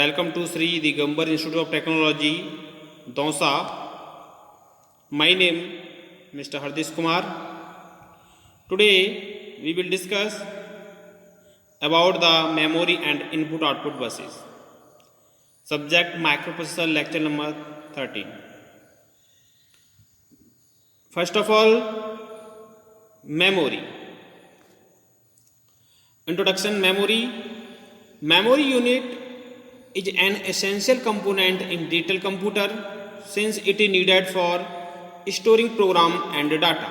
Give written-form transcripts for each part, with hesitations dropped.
Welcome to Sri Digambar Institute of Technology, Dausa. My name Mr. Hardish Kumar. Today we will discuss about the memory and input-output buses. Subject microprocessor, lecture number 13. First of all, memory. Introduction. Memory unit is an essential component in digital computer since it is needed for storing program and data.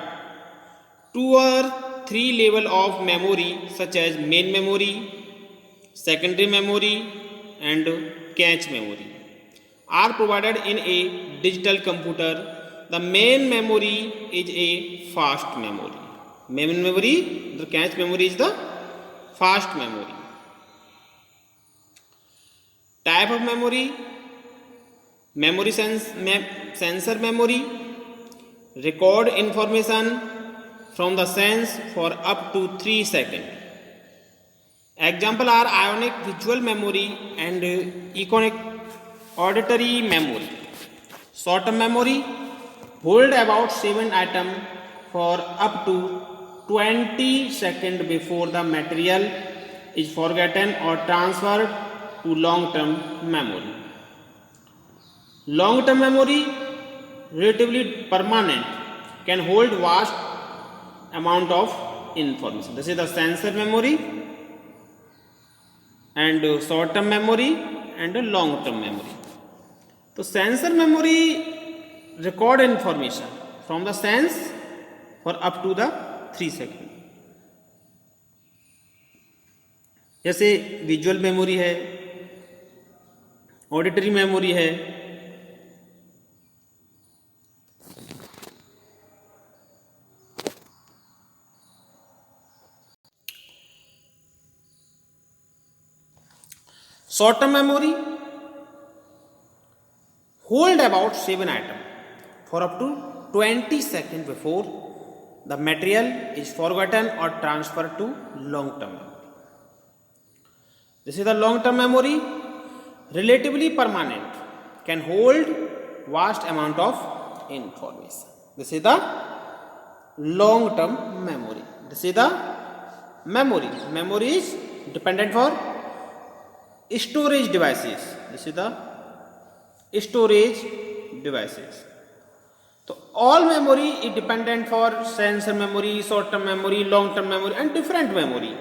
2 or 3 level of memory such as main memory, secondary memory and cache memory are provided in a digital computer. The main memory is a fast memory. Main memory, the cache memory is the fast memory. Type of memory, sensor memory, record information from the sense for up to 3 seconds. Example are ionic visual memory and iconic auditory memory. Short-term memory hold about 7 items for up to 20 seconds before the material is forgotten or transferred to long-term memory. Long-term memory, relatively permanent, can hold vast amount of information. This is the sensor memory and short-term memory and long-term memory. So sensor memory record information from the sense for up to the 3 seconds. जैसे visual memory है, auditory memory है, short term memory hold about 7 items for up to 20 seconds before the material is forgotten or transferred to long term memory. This is the long term memory, relatively permanent, can hold vast amount of information. This is the long term memory. This is the memory. Memory is dependent for storage devices. This is the storage devices. So all memory is dependent for sensor memory, short term memory, long term memory and different memory.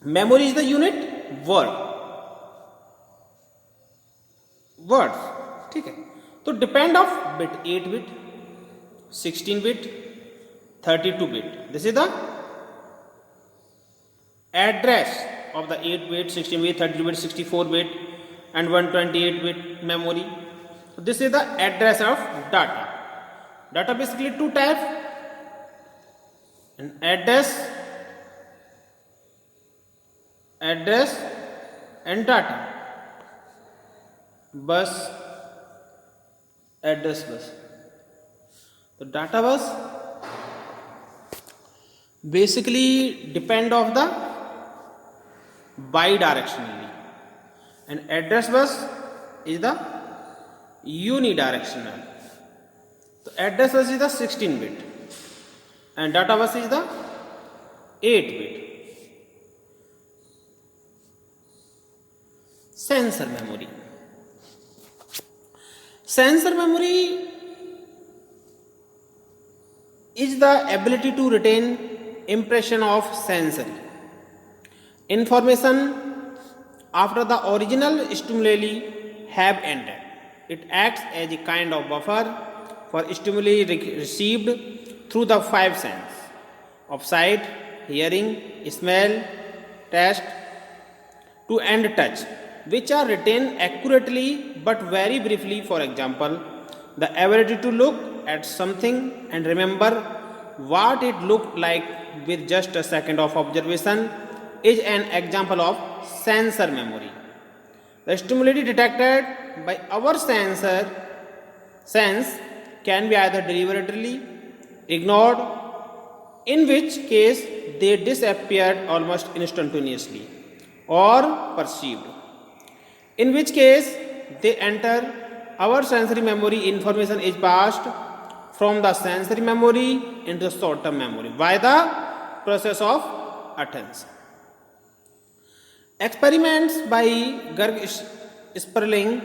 Memory is the unit words, ठीक है. तो depend of bit 8 bit, 16 bit, 32 bit. This is the address of the 8 bit, 16 bit, 32 bit, 64 bit and 128 bit memory. So this is the address of data. Data basically 2 types, an address and data bus, address bus. The data bus basically depend of the bidirectionally and address bus is the unidirectional. So address bus is the 16 bit and data bus is the 8 bit. Sensor memory. Sensor memory is the ability to retain impression of sensory information after the original stimuli have ended. It acts as a kind of buffer for stimuli received through the 5 senses of sight, hearing, smell, taste, to and touch, which are retained accurately but very briefly. For example, the ability to look at something and remember what it looked like with just a second of observation is an example of sensor memory. The stimuli detected by our sense can be either deliberately ignored, in which case they disappeared almost instantaneously, or perceived, in which case they enter our sensory memory. Information is passed from the sensory memory into the short term memory by the process of attention. Experiments by Gerg Sperling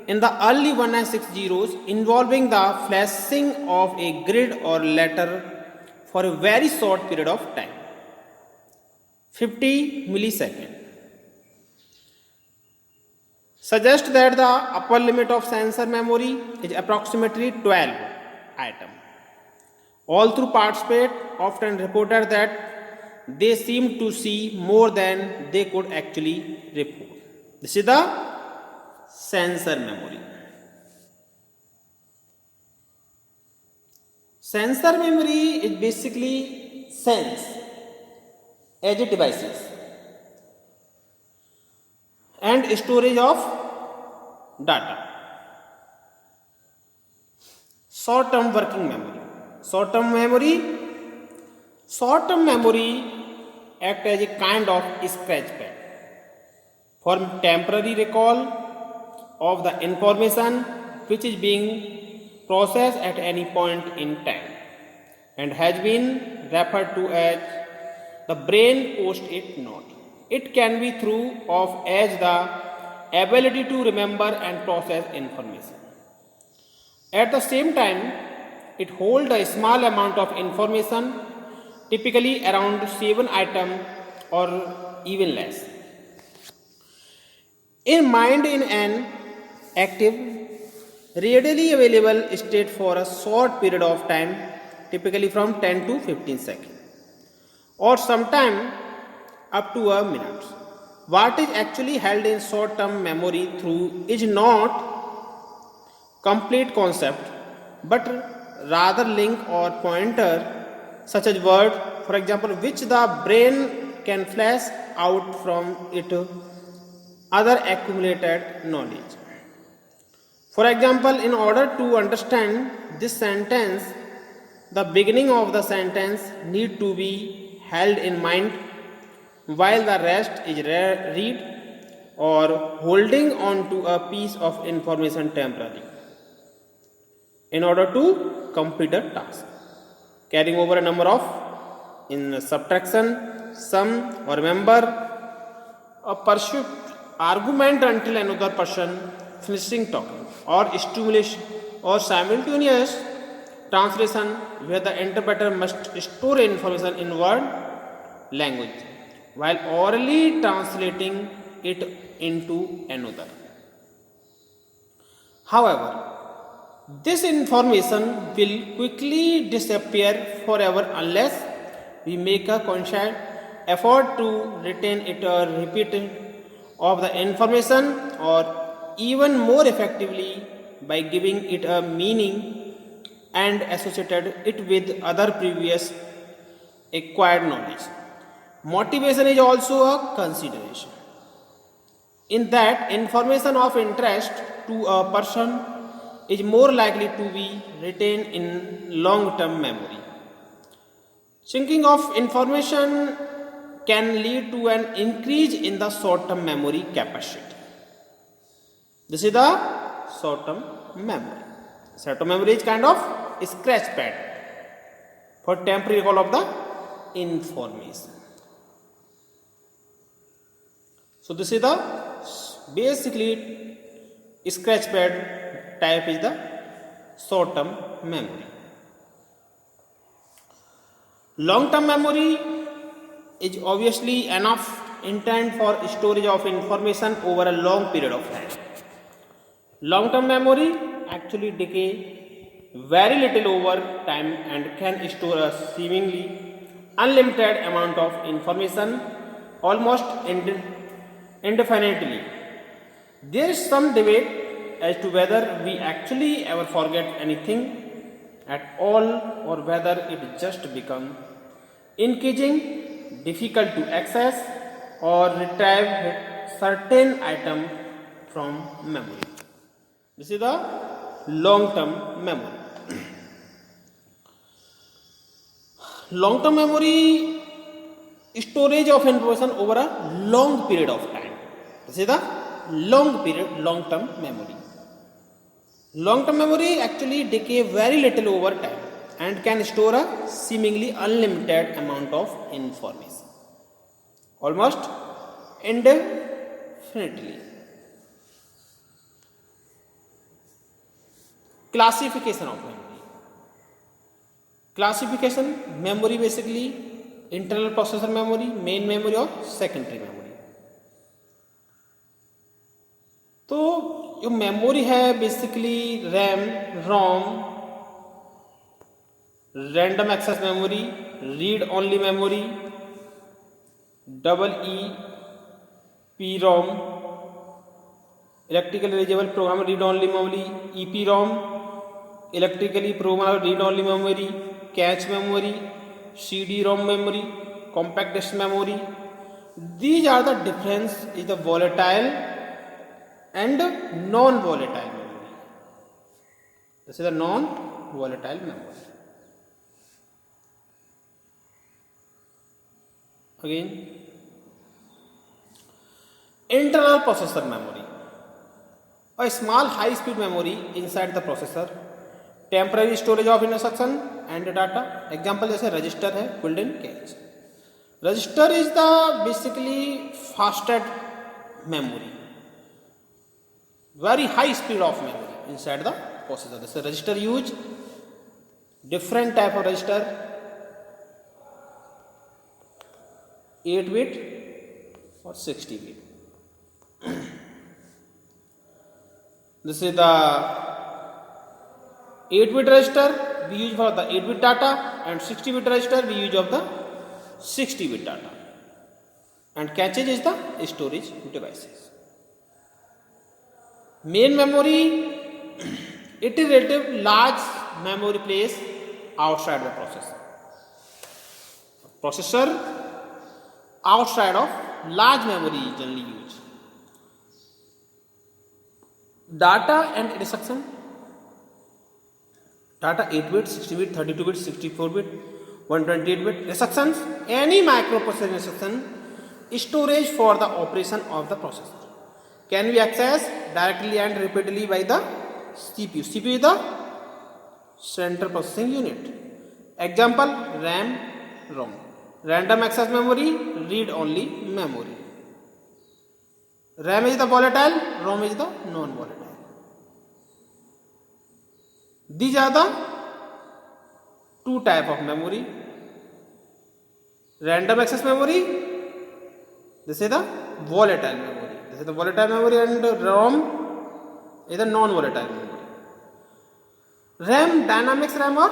in the early 1960s involving the flashing of a grid or letter for a very short period of time, 50 milliseconds, suggest that the upper limit of sensor memory is approximately 12 items. All through participants often reported that they seemed to see more than they could actually report. This is the sensor memory. Sensor memory is basically sense as a devices and storage of data. Short term working memory. Short term memory act as a kind of scratch pad for temporary recall of the information which is being processed at any point in time and has been referred to as the brain post-it note. It can be through of as the ability to remember and process information. At the same time, it holds a small amount of information, typically around 7 items or even less. In mind in an active, readily available state for a short period of time, typically from 10 to 15 seconds, or sometime up to a minute. What is actually held in short term memory through is not complete concept, but rather link or pointer such as word, for example, which the brain can flash out from it other accumulated knowledge. For example, in order to understand this sentence, the beginning of the sentence need to be held in mind while the rest is read or holding on to a piece of information temporarily in order to complete a task. Carrying over a number of in subtraction, sum, or remember, a pursuit argument until another person finishing talking, or stimulation or simultaneous translation where the interpreter must store information in word language while orally translating it into another. However, this information will quickly disappear forever unless we make a conscious effort to retain it or repeat it of the information, or even more effectively by giving it a meaning and associated it with other previous acquired knowledge. Motivation is also a consideration. In that, information of interest to a person is more likely to be retained in long-term memory. Syncing of information can lead to an increase in the short-term memory capacity. This is the short-term memory. Short-term memory is kind of a scratch pad for temporary recall of the information. So this is the basically scratch pad type is the short-term memory. Long-term memory is obviously enough intent for storage of information over a long period of time. Long-term memory actually decay very little over time and can store a seemingly unlimited amount of information almost indefinitely. There is some debate as to whether we actually ever forget anything at all or whether it just becomes increasing difficult to access or retrieve certain item from memory. This is the long-term memory. Long-term memory storage of information over a long period of time. This is the long period, long term memory. Long term memory actually decay very little over time and can store a seemingly unlimited amount of information, almost indefinitely. Classification of memory. Classification memory basically internal processor memory, main memory और secondary memory. तो जो memory है basically RAM, ROM, random access memory, read only memory, double E P ROM, electrically readable program read only memory, E P ROM, electrically program read only memory, cache memory, C D ROM memory, compact disc memory. These are the difference is the volatile and non-volatile memory. This is the non-volatile memory. Again, internal processor memory, a small high-speed memory inside the processor, temporary storage of instruction and data. Example जैसे register है, built-in cache. Register is the basically fastest memory. Very high speed of memory inside the processor. This is register use different type of register, 8-bit or 60-bit. This is the 8-bit register we use for the 8-bit data, and 60-bit register we use of the 60-bit data, and cache is the storage devices. Main memory, iterative large memory place outside the processor. Processor outside of large memory is generally used. Data and instruction. Data 8-bit, 60-bit, 32-bit, 64-bit, 128-bit. Instructions, any microprocessor instruction, storage for the operation of the processor, can be accessed directly and repeatedly by the CPU. CPU is the central processing unit. Example, RAM, ROM. Random access memory, read only memory. RAM is the volatile, ROM is the non-volatile. These are the two type of memory. Random access memory, this is the volatile memory. This is the volatile memory, and ROM is the non-volatile memory. RAM, dynamics RAM or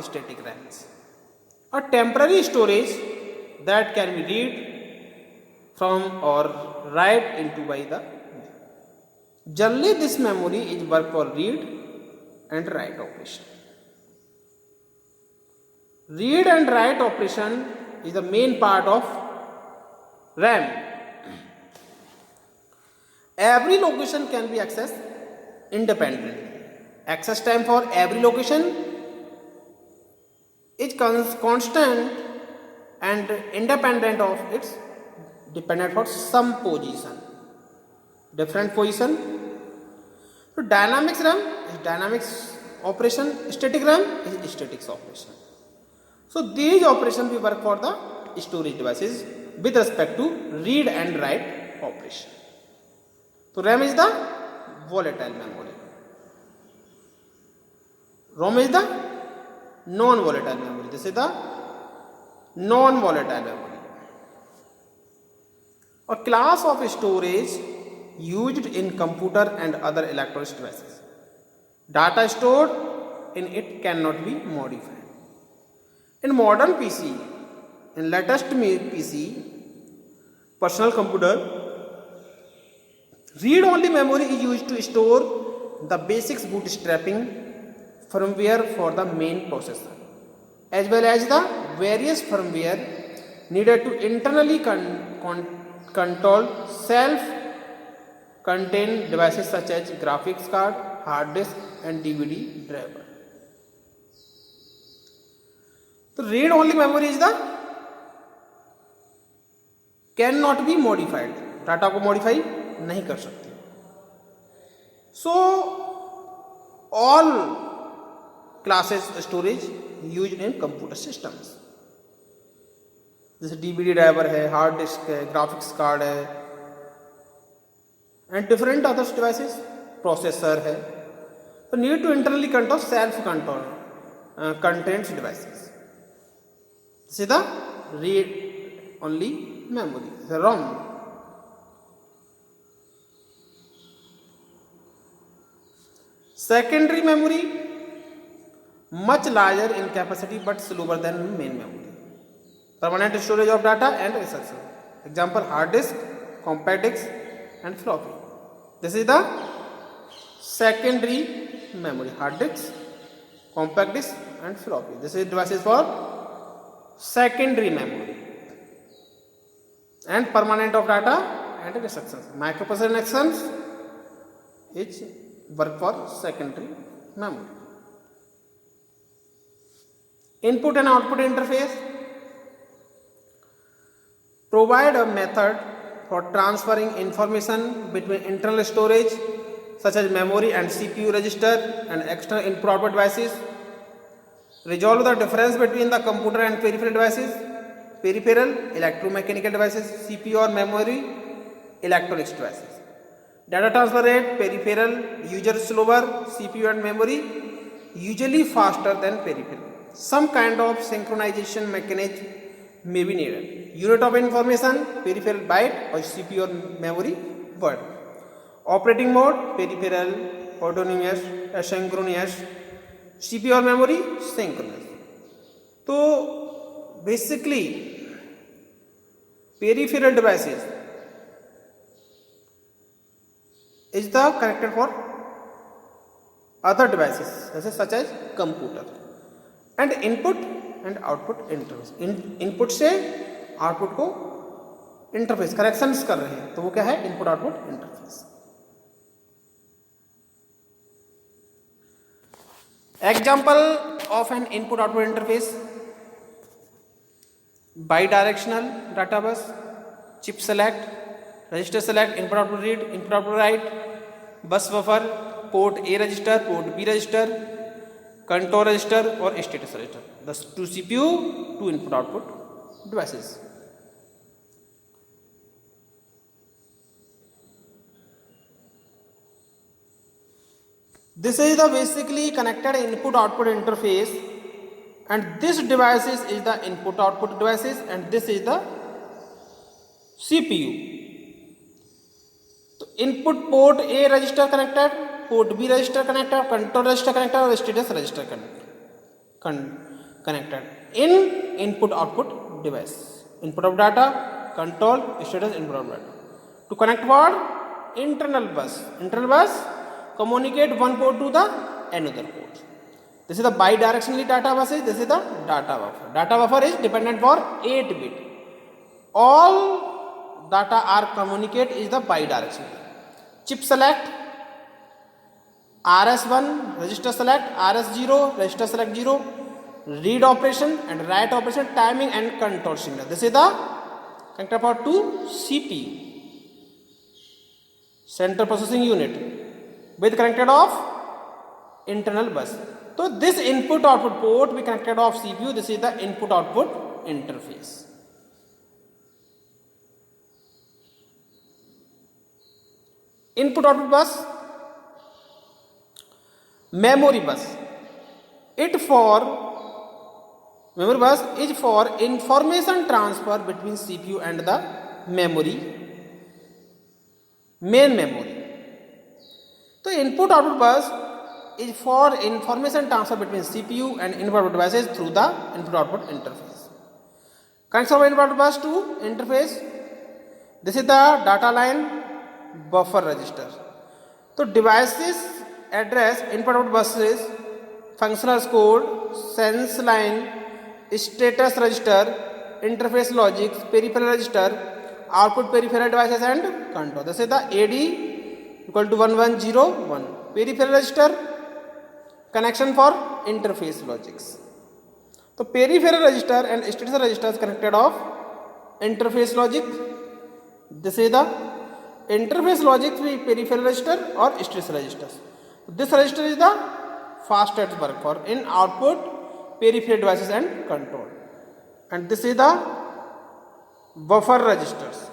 static RAMs. A temporary storage that can be read from or write into by the. Generally, this memory is work for read and write operation. Read and write operation is the main part of RAM. Every location can be accessed independently. Access time for every location is constant and independent of its dependent for some position, different position. So dynamics RAM is dynamics operation, static RAM is statics operation. So these operations we work for the storage devices with respect to read and write operation. So RAM is the volatile memory. ROM is the non-volatile memory. This is the non-volatile memory. A class of storage used in computer and other electronic devices. Data stored in it cannot be modified. In modern PC, in latest PC, personal computer, read-only memory is used to store the basics bootstrapping firmware for the main processor, as well as the various firmware needed to internally control self-contained devices such as graphics card, hard disk, and DVD driver. The read-only memory is the can not be modified, data को modify नहीं कर सकती। So all classes storage use in computer systems, जैसे DVD driver है, hard disk है, graphics card है, and different others devices, processor है, तो need to internally control self control contents devices, सीधा read only memory ROM. Secondary memory much larger in capacity but slower than main memory. Permanent storage of data and instruction. Example: hard disk, compact disk, and floppy. This is the secondary memory. Hard disk, compact disk, and floppy. This is devices for secondary memory and permanent of data and instructions. Microprocessor instructions is work for secondary memory. Input and output interface provide a method for transferring information between internal storage such as memory and CPU register and external input output devices. Resolve the difference between the computer and peripheral devices. Peripheral electromechanical devices, CPU or memory electronics devices. Data transfer rate: peripheral usually slower, CPU and memory usually faster than peripheral. Some kind of synchronization mechanism may be needed. Unit of information: peripheral byte or CPU or memory word. Operating mode: peripheral, autonomous, asynchronous, CPU or memory synchronous. तो basically peripheral devices is the connected for other devices such as computer. And input and output interface, input से output को interface corrections कर रहे हैं, तो वो क्या है? Input output interface. Example of an input output interface: bidirectional data bus, chip select, register select, input output read, input output write, bus buffer, port A register, port B register, control register और status register. Thus, two CPU, two input output devices. This is the basically connected input output interface, and this devices is the input output devices, and this is the CPU. तो input port A register connected, port B register connected, control register connected और status register connected in input output device. Input of data, control, status, input of data. To connect word internal bus. Internal bus communicate one port to the another port. This is the bidirectionally data buses. This is the data buffer. Data buffer is dependent for 8 bit. All data are communicate is the bidirectional. Chip select, RS1 register select, RS0 register select 0, read operation and write operation, timing and control signal. This is the connector port to CPU, central processing unit, with connected of internal bus. So this input output port we connected of CPU. This is the input output interface. Input output bus, memory bus. Memory bus is for information transfer between CPU and the memory, main memory. So input output bus is for information transfer between CPU and input output devices through the input output interface. Connection of input output bus to interface. This is the data line buffer register. So devices address input output buses, functional code, sense line, status register, interface logics, peripheral register, output peripheral devices and control. This is the AD equal to 1101. Peripheral register, connection for interface logics. So peripheral register and status register is connected of interface logic This is the interface logic with peripheral register or stress registers. This register is the fastest work for in output peripheral devices and control. And this is the buffer registers.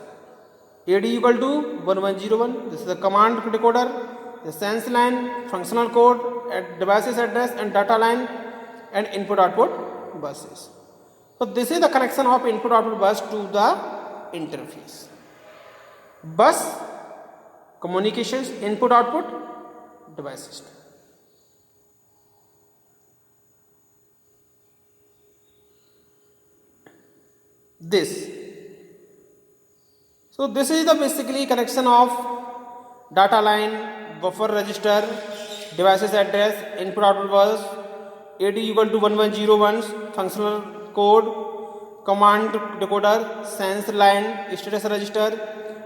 AD equal to 1101. This is the command decoder, the sense line, functional code, devices address and data line, and input output buses. So this is the connection of input output bus to the interface. Bus communications input output device system. So this is the basically connection of data line, buffer register, devices address, input output bus, AD equal to 1101, functional code, command decoder, sense line, status register,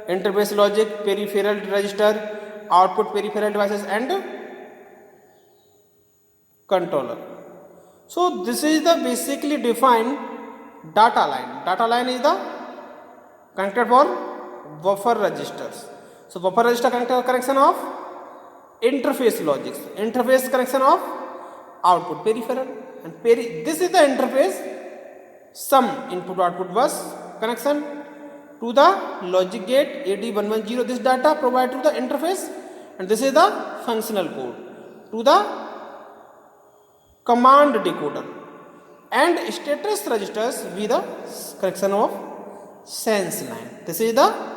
interface logic, peripheral register, output peripheral devices and controller. So this is the basically defined data line. Data line is the connected for buffer registers. So buffer register connection of interface logics, interface connection of output peripheral, and this is the interface some input output bus connection to the logic gate AD110. This data provided to the interface, and this is the functional code to the command decoder, and status registers with the connection of sense line. This is the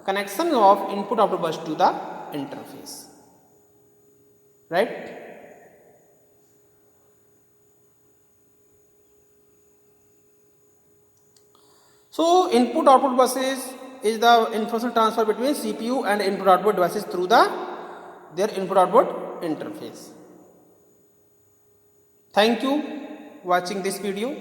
connection of input output bus to the interface, right? So input output buses is the information transfer between CPU and input output devices through their input output interface. Thank you watching this video.